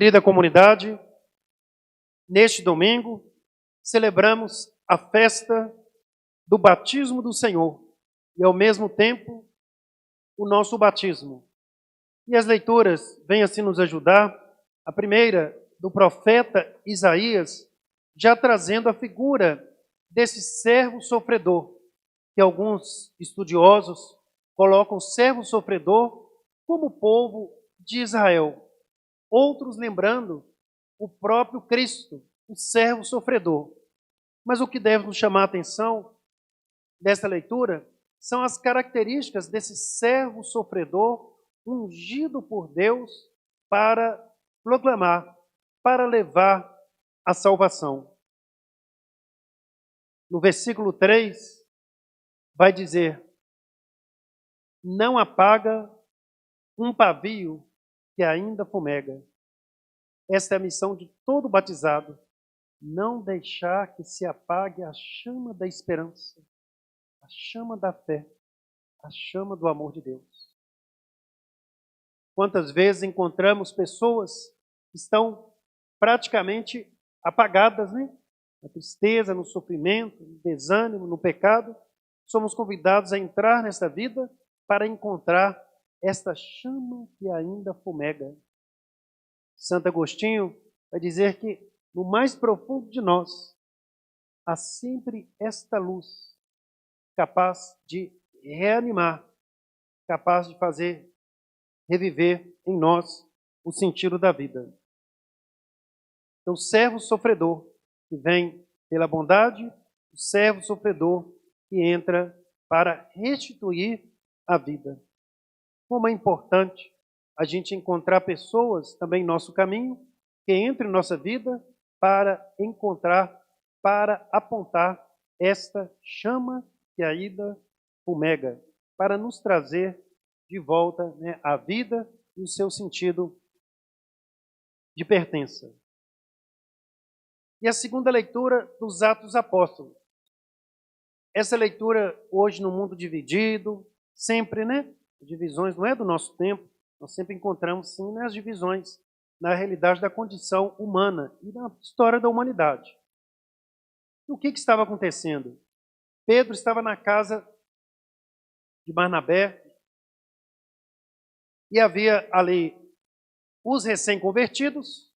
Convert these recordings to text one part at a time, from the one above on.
Querida comunidade, neste domingo celebramos a festa do batismo do Senhor e, ao mesmo tempo, o nosso batismo. E as leituras vêm assim nos ajudar. A primeira, do profeta Isaías, já trazendo a figura desse servo sofredor, que alguns estudiosos colocam o servo sofredor como o povo de Israel. Outros lembrando o próprio Cristo, o servo sofredor. Mas o que deve nos chamar a atenção desta leitura são as características desse servo sofredor ungido por Deus para proclamar, para levar a salvação. No versículo 3, vai dizer: não apaga um pavio que ainda fumega. Esta é a missão de todo batizado: não deixar que se apague a chama da esperança, a chama da fé, a chama do amor de Deus. Quantas vezes encontramos pessoas que estão praticamente apagadas, né? Na tristeza, no sofrimento, no desânimo, no pecado. Somos convidados a entrar nessa vida para encontrar esta chama que ainda fumega. Santo Agostinho vai dizer que no mais profundo de nós há sempre esta luz capaz de reanimar, capaz de fazer reviver em nós o sentido da vida. Então, o servo sofredor que vem pela bondade, o servo sofredor que entra para restituir a vida. Como é importante a gente encontrar pessoas também em nosso caminho, que entrem em nossa vida para encontrar, para apontar esta chama que ainda fumega, para nos trazer de volta, né, a vida e o seu sentido de pertença. E a segunda leitura dos Atos dos Apóstolos. Essa leitura hoje no mundo dividido, sempre, né? Divisões não é do nosso tempo, nós sempre encontramos sim, né, as divisões na realidade da condição humana e na história da humanidade. E o que estava acontecendo? Pedro estava na casa de Barnabé e havia ali os recém-convertidos,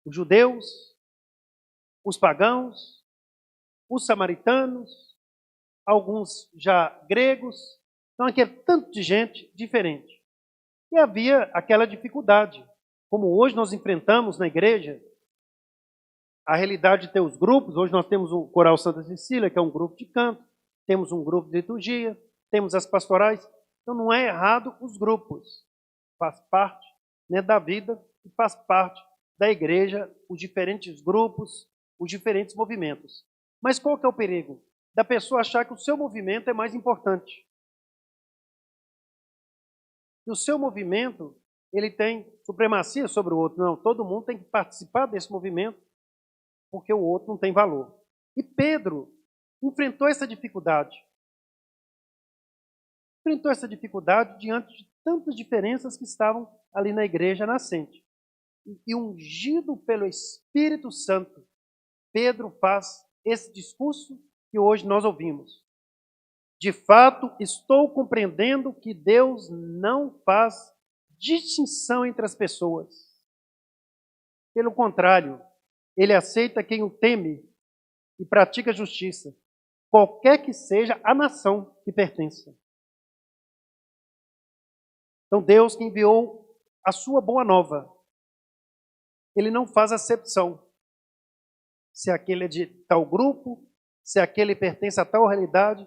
os judeus, os pagãos, os samaritanos, alguns já gregos. Então, aqui é tanto de gente diferente. E havia aquela dificuldade, como hoje nós enfrentamos na igreja, a realidade de ter os grupos. Hoje nós temos o Coral Santa Cecília, que é um grupo de canto, temos um grupo de liturgia, temos as pastorais. Então, não é errado os grupos. Faz parte, né, da vida e faz parte da igreja, os diferentes grupos, os diferentes movimentos. Mas qual que é o perigo? Da pessoa achar que o seu movimento é mais importante. E o seu movimento, ele tem supremacia sobre o outro. Não, todo mundo tem que participar desse movimento, porque o outro não tem valor. E Pedro enfrentou essa dificuldade. Enfrentou essa dificuldade diante de tantas diferenças que estavam ali na igreja nascente. E ungido pelo Espírito Santo, Pedro faz esse discurso que hoje nós ouvimos. De fato, estou compreendendo que Deus não faz distinção entre as pessoas. Pelo contrário, Ele aceita quem o teme e pratica justiça, qualquer que seja a nação que pertença. Então, Deus que enviou a sua boa nova, Ele não faz acepção. Se aquele é de tal grupo, se aquele pertence a tal realidade.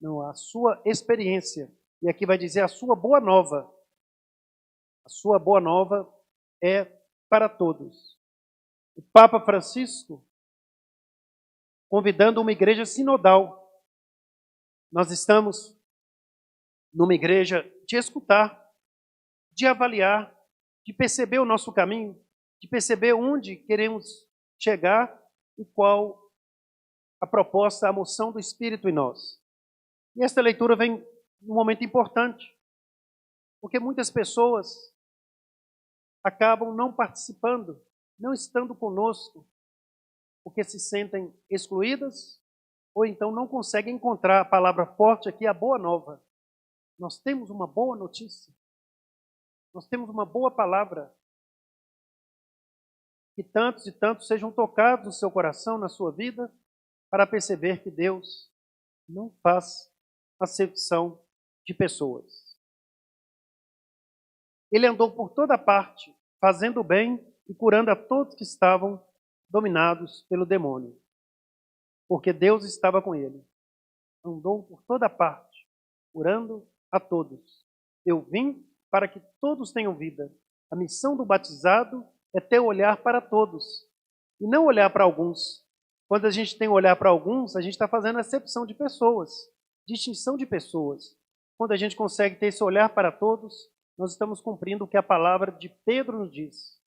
Não, a sua experiência. E aqui vai dizer a sua boa nova. A sua boa nova é para todos. O Papa Francisco, convidando uma igreja sinodal. Nós estamos numa igreja de escutar, de avaliar, de perceber o nosso caminho, de perceber onde queremos chegar e qual a proposta, a moção do Espírito em nós. E esta leitura vem num momento importante, porque muitas pessoas acabam não participando, não estando conosco, porque se sentem excluídas, ou então não conseguem encontrar a palavra forte aqui, a boa nova. Nós temos uma boa notícia, nós temos uma boa palavra, que tantos e tantos sejam tocados no seu coração, na sua vida, para perceber que Deus não faz acepção de pessoas. Ele andou por toda parte, fazendo o bem e curando a todos que estavam dominados pelo demônio, porque Deus estava com ele. Andou por toda parte, curando a todos. Eu vim para que todos tenham vida. A missão do batizado é ter olhar para todos, e não olhar para alguns. Quando a gente tem olhar para alguns, a gente está fazendo acepção de pessoas, distinção de pessoas. Quando a gente consegue ter esse olhar para todos, nós estamos cumprindo o que a palavra de Pedro nos diz.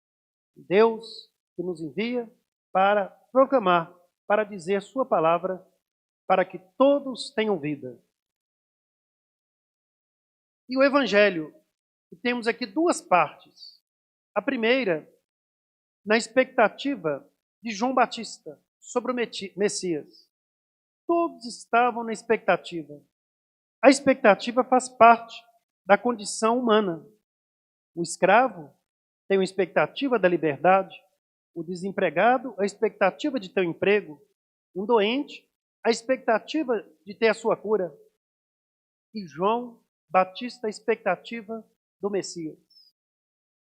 Deus que nos envia para proclamar, para dizer sua palavra, para que todos tenham vida. E o Evangelho, temos aqui duas partes. A primeira, na expectativa de João Batista sobre o Messias. Todos estavam na expectativa. A expectativa faz parte da condição humana. O escravo tem uma expectativa da liberdade, o desempregado, a expectativa de ter um emprego, um doente, a expectativa de ter a sua cura. E João Batista, a expectativa do Messias.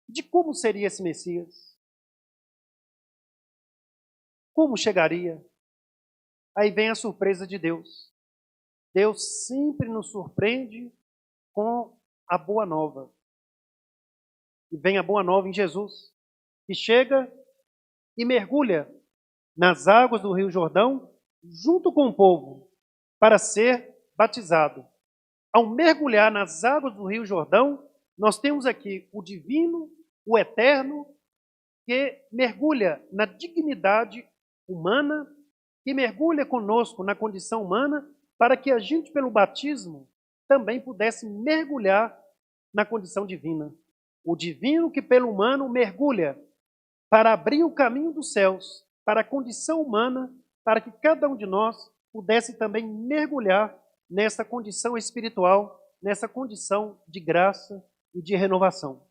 De como seria esse Messias? Como chegaria? Aí vem a surpresa de Deus. Deus sempre nos surpreende com a boa nova. E vem a boa nova em Jesus, que chega e mergulha nas águas do Rio Jordão, junto com o povo, para ser batizado. Ao mergulhar nas águas do Rio Jordão, nós temos aqui o divino, o eterno, que mergulha na dignidade humana, que mergulha conosco na condição humana, para que a gente, pelo batismo, também pudesse mergulhar na condição divina. O divino que pelo humano mergulha para abrir o caminho dos céus, para a condição humana, para que cada um de nós pudesse também mergulhar nessa condição espiritual, nessa condição de graça e de renovação.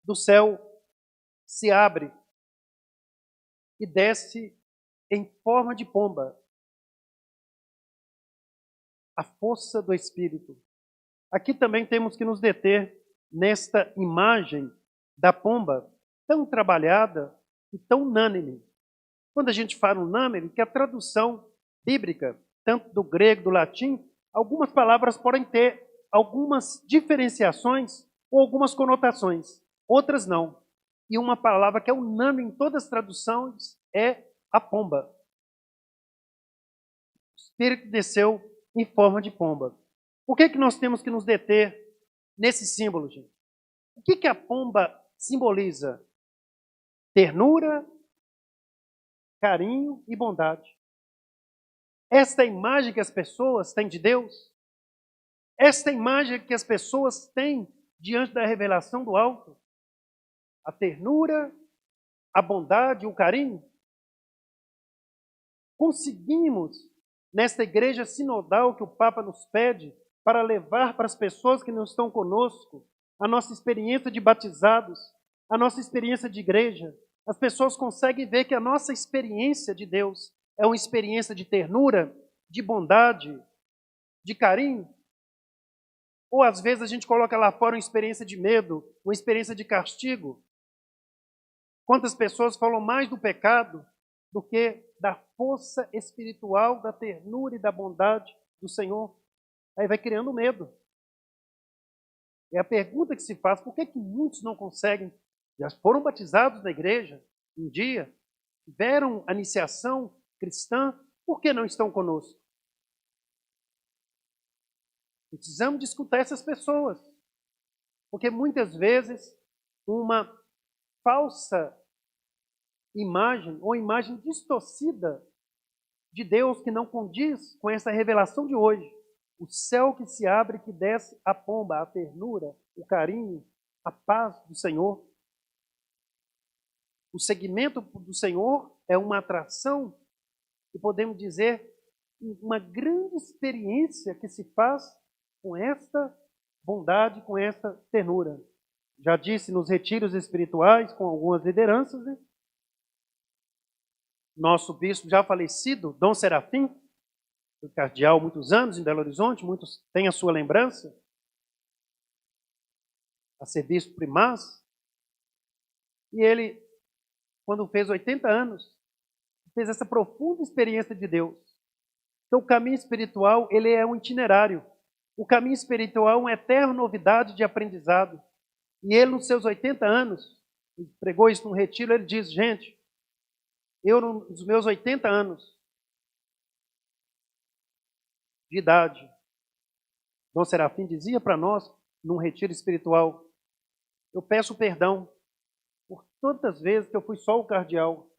Do céu se abre e desce em forma de pomba a força do Espírito. Aqui também temos que nos deter nesta imagem da pomba tão trabalhada e tão unânime. Quando a gente fala unânime, que a tradução bíblica, tanto do grego, do latim, algumas palavras podem ter algumas diferenciações ou algumas conotações, outras não. E uma palavra que é unânime em todas as traduções é a pomba. O Espírito desceu em forma de pomba. Por que nós temos que nos deter nesse símbolo, gente? O que a pomba simboliza? Ternura, carinho e bondade. Esta imagem que as pessoas têm de Deus, esta imagem que as pessoas têm diante da revelação do alto, a ternura, a bondade, o carinho, conseguimos, nesta igreja sinodal que o Papa nos pede, para levar para as pessoas que não estão conosco, a nossa experiência de batizados, a nossa experiência de igreja, as pessoas conseguem ver que a nossa experiência de Deus é uma experiência de ternura, de bondade, de carinho? Ou às vezes a gente coloca lá fora uma experiência de medo, uma experiência de castigo? Quantas pessoas falam mais do pecado do que da força espiritual, da ternura e da bondade do Senhor? Aí vai criando medo. É a pergunta que se faz: por que muitos não conseguem? Já foram batizados na igreja um dia, tiveram a iniciação cristã, por que não estão conosco? Precisamos de escutar essas pessoas, porque muitas vezes uma falsa imagem ou imagem distorcida de Deus que não condiz com essa revelação de hoje. O céu que se abre, que desce a pomba, a ternura, o carinho, a paz do Senhor. O seguimento do Senhor é uma atração, e podemos dizer, uma grande experiência que se faz com esta bondade, com esta ternura. Já disse nos retiros espirituais, com algumas lideranças, né? Nosso bispo já falecido, Dom Serafim, foi cardeal há muitos anos em Belo Horizonte, muitos têm a sua lembrança, a ser bispo primaz, e ele, quando fez 80 anos, fez essa profunda experiência de Deus. Então o caminho espiritual, ele é um itinerário. O caminho espiritual é uma eterna novidade de aprendizado. E ele, nos seus 80 anos, pregou isso num retiro, ele diz, gente, eu nos meus 80 anos de idade, Dom Serafim dizia para nós, num retiro espiritual, eu peço perdão por tantas vezes que eu fui só o cardeal,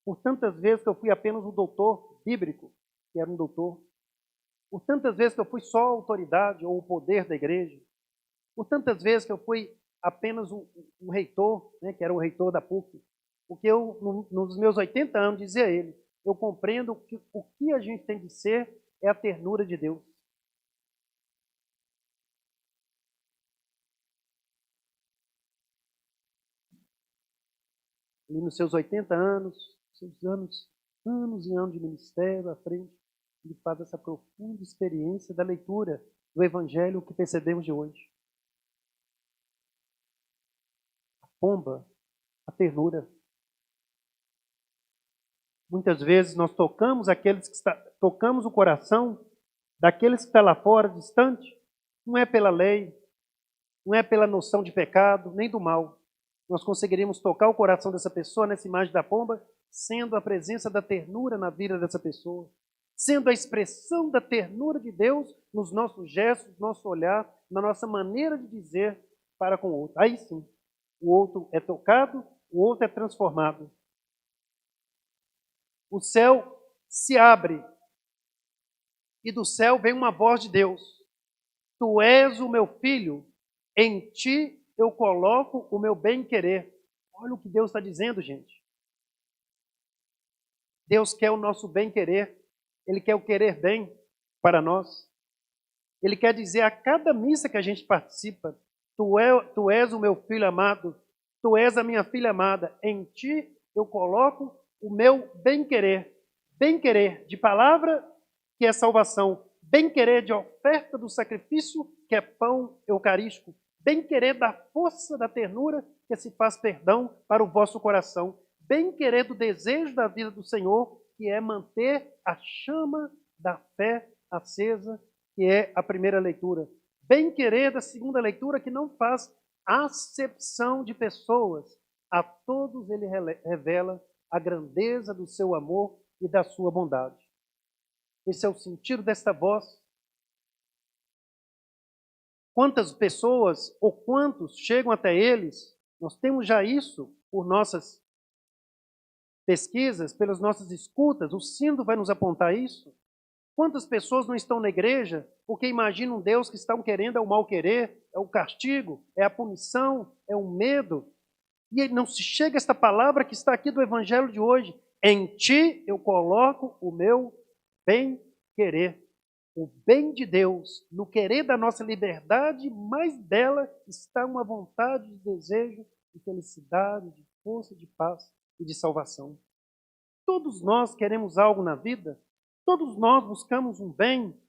por tantas vezes que eu fui apenas um doutor bíblico, que era um doutor, por tantas vezes que eu fui só a autoridade ou o poder da igreja, por tantas vezes que eu fui apenas um reitor, né, que era o reitor da PUC, porque eu, nos meus 80 anos, dizia ele, eu compreendo que o que a gente tem de ser é a ternura de Deus. E nos seus 80 anos, seus anos e anos de ministério à frente, ele faz essa profunda experiência da leitura do Evangelho que percebemos de hoje. A pomba, a ternura. Muitas vezes nós tocamos tocamos o coração daqueles que estão lá fora, distante, não é pela lei, não é pela noção de pecado, nem do mal. Nós conseguiríamos tocar o coração dessa pessoa nessa imagem da pomba, sendo a presença da ternura na vida dessa pessoa, sendo a expressão da ternura de Deus nos nossos gestos, no nosso olhar, na nossa maneira de dizer para com o outro. Aí sim, o outro é tocado, o outro é transformado. O céu se abre e do céu vem uma voz de Deus. Tu és o meu filho, em ti eu coloco o meu bem-querer. Olha o que Deus está dizendo, gente. Deus quer o nosso bem-querer. Ele quer o querer bem para nós. Ele quer dizer a cada missa que a gente participa, tu és o meu filho amado, tu és a minha filha amada, em ti eu coloco o meu bem-querer. Bem-querer de palavra, que é salvação. Bem-querer de oferta do sacrifício, que é pão eucarístico. Bem-querer da força da ternura, que se faz perdão para o vosso coração. Bem-querer do desejo da vida do Senhor, que é manter a chama da fé acesa, que é a primeira leitura. Bem-querer da segunda leitura, que não faz acepção de pessoas. A todos ele revela a grandeza do seu amor e da sua bondade. Esse é o sentido desta voz. Quantas pessoas ou quantos chegam até eles, nós temos já isso por nossas pesquisas, pelas nossas escutas, o sínodo vai nos apontar isso. Quantas pessoas não estão na igreja porque imaginam um Deus que estão querendo é o mal querer, é o castigo, é a punição, é o medo. E não se chega a esta palavra que está aqui do Evangelho de hoje. Em ti eu coloco o meu bem-querer. O bem de Deus, no querer da nossa liberdade, mais dela está uma vontade de desejo, de felicidade, de força, de paz e de salvação. Todos nós queremos algo na vida, todos nós buscamos um bem,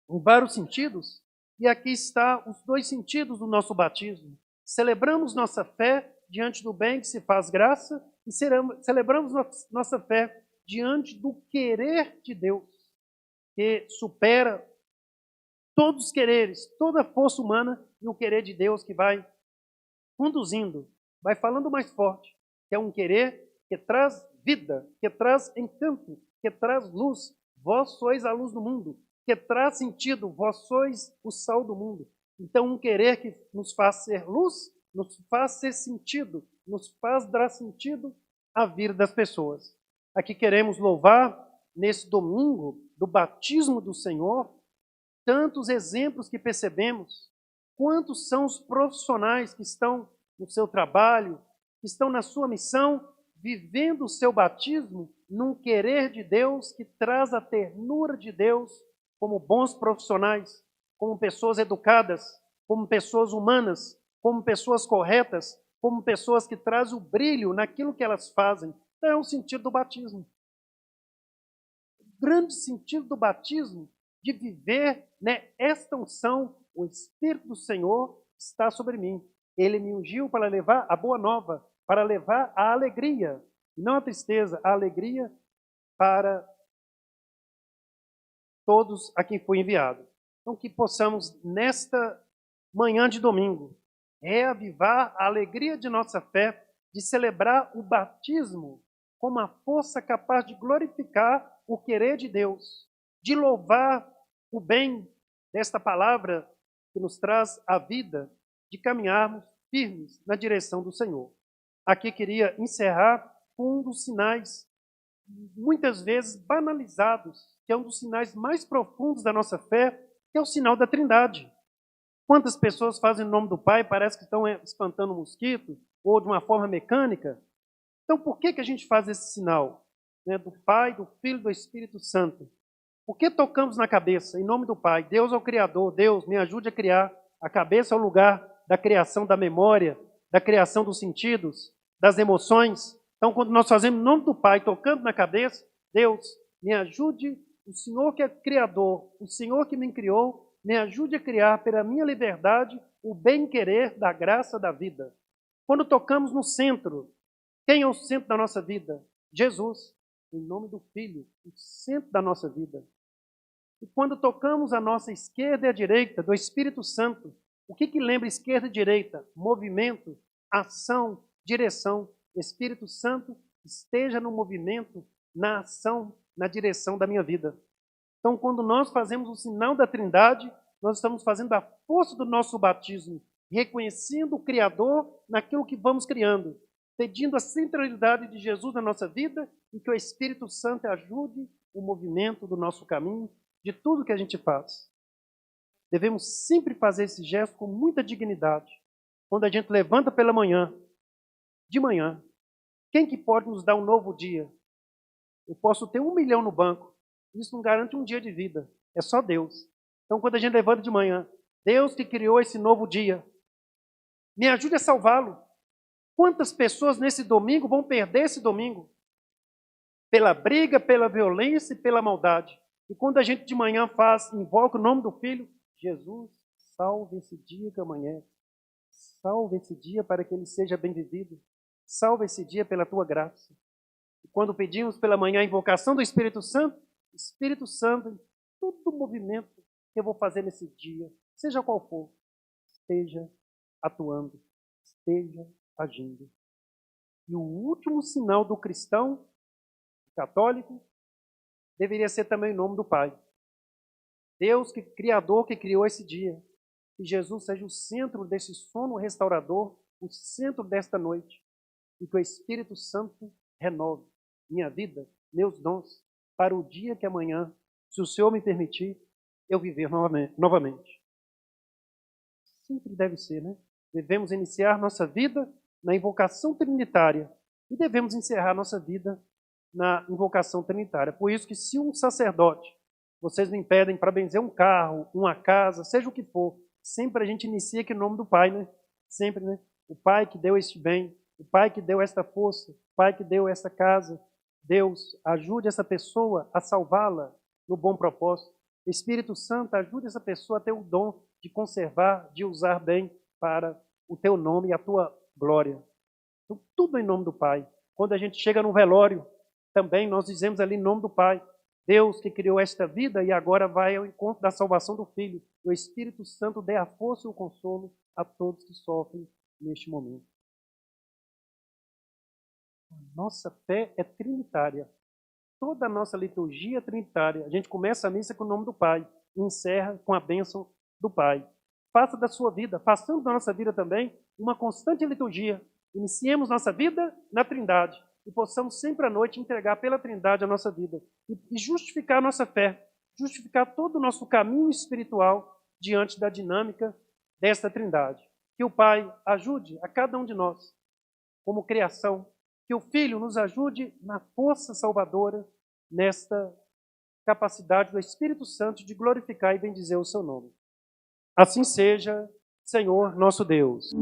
em vários sentidos, e aqui está os dois sentidos do nosso batismo. Celebramos nossa fé diante do bem que se faz graça e celebramos nossa fé diante do querer de Deus, que supera todos os quereres, toda a força humana e o querer de Deus que vai conduzindo, vai falando mais forte, que é um querer que traz vida, que traz encanto, que traz luz. Vós sois a luz do mundo, que traz sentido, vós sois o sal do mundo. Então, um querer que nos faz ser luz, nos faz ser sentido, nos faz dar sentido à vida das pessoas. Aqui queremos louvar, nesse domingo do batismo do Senhor, tantos exemplos que percebemos Quantos são os profissionais que estão no seu trabalho, que estão na sua missão, vivendo o seu batismo num querer de Deus que traz a ternura de Deus como bons profissionais, como pessoas educadas, como pessoas humanas, como pessoas corretas, como pessoas que trazem o brilho naquilo que elas fazem. Então é o sentido do batismo. O grande sentido do batismo, de viver, né, esta unção, o Espírito do Senhor está sobre mim. Ele me ungiu para levar a boa nova, para levar a alegria, e não a tristeza, a alegria para todos a quem foi enviado. Então, que possamos, nesta manhã de domingo, reavivar a alegria de nossa fé, de celebrar o batismo como a força capaz de glorificar o querer de Deus, de louvar o bem desta palavra que nos traz a vida, de caminharmos firmes na direção do Senhor. Aqui queria encerrar com um dos sinais, muitas vezes banalizados, que é um dos sinais mais profundos da nossa fé, que é o sinal da Trindade. Quantas pessoas fazem o nome do Pai, parece que estão espantando um mosquito, ou de uma forma mecânica. Então, por que a gente faz esse sinal? Né, do Pai, do Filho e do Espírito Santo. Por que tocamos na cabeça, em nome do Pai? Deus é o Criador, Deus me ajude a criar. A cabeça é o lugar da criação da memória, da criação dos sentidos, das emoções. Então, quando nós fazemos em nome do Pai, tocando na cabeça, Deus, me ajude, o Senhor que é Criador, o Senhor que me criou, me ajude a criar pela minha liberdade o bem-querer da graça da vida. Quando tocamos no centro, quem é o centro da nossa vida? Jesus, em nome do Filho, o centro da nossa vida. E quando tocamos a nossa esquerda e a direita, do Espírito Santo, o que lembra esquerda e direita? Movimento, ação, direção. Espírito Santo esteja no movimento, na ação, na direção da minha vida. Então, quando nós fazemos o sinal da Trindade, nós estamos fazendo a força do nosso batismo, reconhecendo o Criador naquilo que vamos criando, pedindo a centralidade de Jesus na nossa vida e que o Espírito Santo ajude o movimento do nosso caminho, de tudo que a gente faz. Devemos sempre fazer esse gesto com muita dignidade. Quando a gente levanta pela manhã, de manhã, quem que pode nos dar um novo dia? Eu posso ter 1 milhão no banco, isso não garante um dia de vida, é só Deus. Então, quando a gente levanta de manhã, Deus que criou esse novo dia, me ajude a salvá-lo. Quantas pessoas nesse domingo vão perder esse domingo? Pela briga, pela violência e pela maldade. E quando a gente de manhã invoca o nome do Filho, Jesus, salve esse dia que amanhece. Salve esse dia para que ele seja bem vivido. Salve esse dia pela tua graça. E quando pedimos pela manhã a invocação do Espírito Santo, em todo o movimento que eu vou fazer nesse dia, seja qual for, esteja atuando, esteja agindo. E o último sinal do cristão católico deveria ser também o nome do Pai. Deus, Criador, que criou esse dia. Que Jesus seja o centro desse sono restaurador, o centro desta noite. E que o Espírito Santo renove minha vida, meus dons, para o dia que amanhã, se o Senhor me permitir, eu viver novamente. Sempre deve ser, né? Devemos iniciar nossa vida na invocação trinitária e devemos encerrar nossa vida na invocação trinitária. Por isso que se um sacerdote, vocês me pedem para benzer um carro, uma casa, seja o que for, sempre a gente inicia aqui o nome do Pai, né? Sempre, né? O Pai que deu este bem, o Pai que deu esta força, o Pai que deu esta casa. Deus, ajude essa pessoa a salvá-la no bom propósito. Espírito Santo, ajude essa pessoa a ter o dom de conservar, de usar bem para o teu nome e a tua glória. Então, tudo em nome do Pai. Quando a gente chega no velório, também nós dizemos ali em nome do Pai. Deus que criou esta vida e agora vai ao encontro da salvação do Filho. O Espírito Santo dê a força e o consolo a todos que sofrem neste momento. Nossa fé é trinitária. Toda a nossa liturgia é trinitária. A gente começa a missa com o nome do Pai e encerra com a bênção do Pai. Faça da sua vida, façamos da nossa vida também uma constante liturgia. Iniciemos nossa vida na Trindade e possamos sempre à noite entregar pela Trindade a nossa vida e justificar a nossa fé, justificar todo o nosso caminho espiritual diante da dinâmica desta Trindade. Que o Pai ajude a cada um de nós, como criação, que o Filho nos ajude na força salvadora, nesta capacidade do Espírito Santo de glorificar e bendizer o seu nome. Assim seja, Senhor nosso Deus.